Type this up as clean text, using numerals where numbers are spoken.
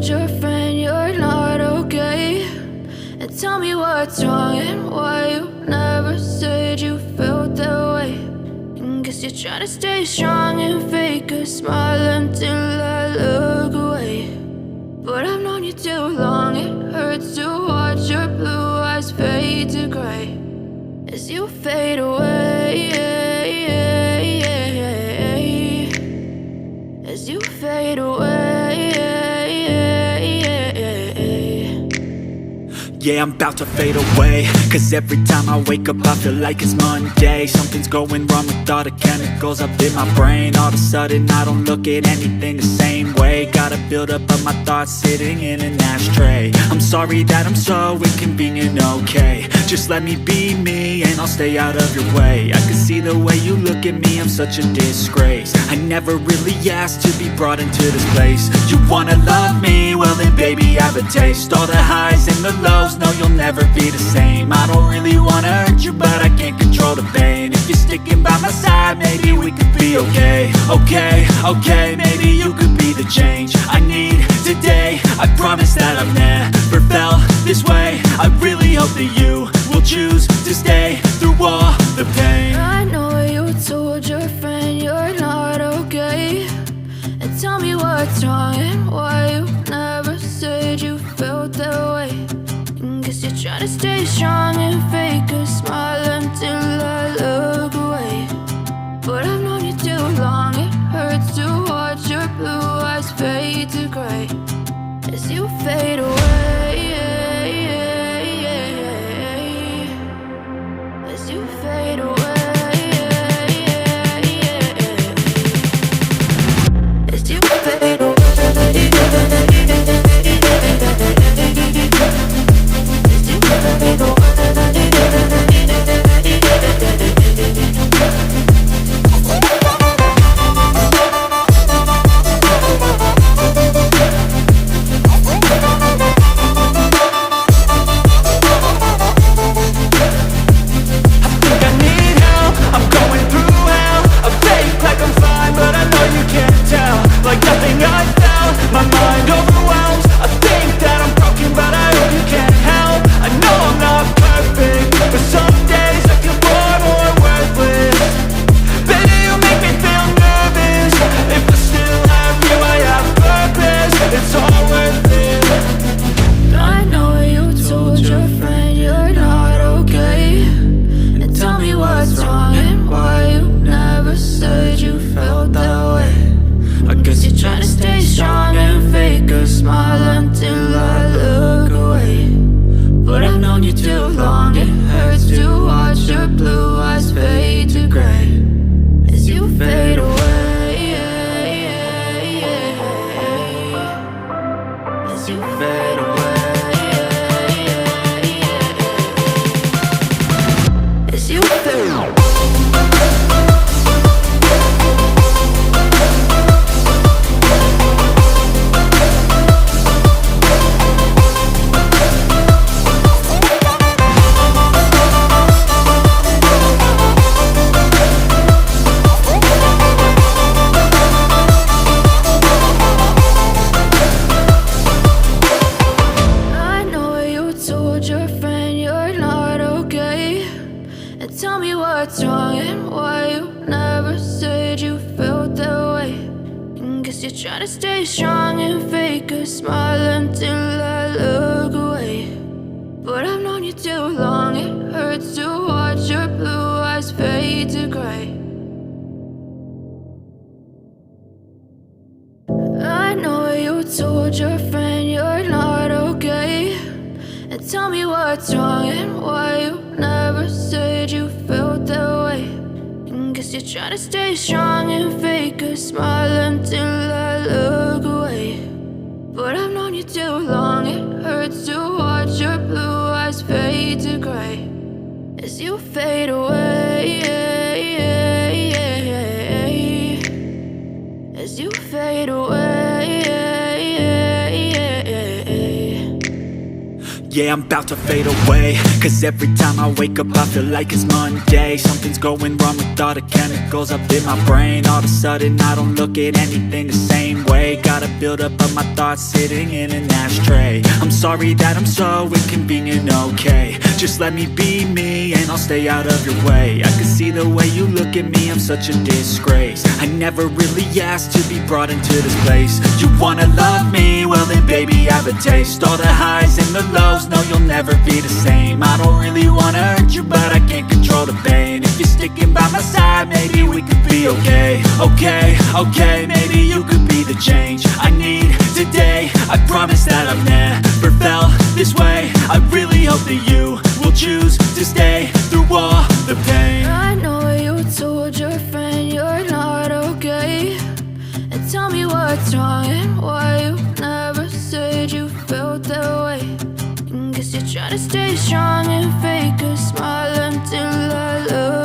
told your friend you're not okay? And tell me what's wrong and why you never said you felt that way. And guess you're trying to stay strong and fake a smile until I look away. But I've known you too long, it hurts to watch your blue eyes fade to gray as you fade away, as you fade away. Yeah, I'm about to fade away, cause every time I wake up I feel like it's Monday. Something's going wrong with all the chemicals up in my brain. All of a sudden I don't look at anything the same way. Got a buildup of my thoughts sitting in an ashtray. I'm sorry that I'm so inconvenient, okay? Just let me be me and I'll stay out of your way. I can see the way you look at me, I'm such a disgrace. I never really asked to be brought into this place. You wanna love me? Well then baby I have a taste. All the highs and the lows, no you'll never be the same. I don't really wanna hurt you but I can't control the pain. If you're sticking by my side maybe we could be okay. Okay, maybe you could be the change I need today. I promise that I've never felt this way. I really hope that you will choose to stay through all the pain. I know you told your friend you're not okay. And tell me what's wrong and why you never said you felt that way. And guess you're trying to stay strong and fake a smile until I look away. But I've known you too long, it hurts to watch your blue eyes fade to gray as you fade away, as you fade away, as you fade away. Yeah, I'm about to fade away, cause every time I wake up I feel like it's Monday. Something's going wrong with all the chemicals up in my brain. All of a sudden I don't look at anything the same way. Got a buildup of my thoughts sitting in an ashtray. I'm sorry that I'm so inconvenient, okay. Just let me be me and I'll stay out of your way. I can see the way you look at me, I'm such a disgrace. I never really asked to be brought into this place. You wanna love me? Well then baby, have a taste. All the highs and the lows, no you'll never be the same. I don't really wanna hurt you, but I can't control the pain. If you're sticking by my side, maybe we could be okay. Okay, maybe you could be the change I need today. I promise that I've never felt this way. I really hope that you will choose to stay through all the pain. I know you told your friend you're not okay, and tell me what's wrong and why you never said you felt that way. And guess you're trying to stay strong and fake a smile until I love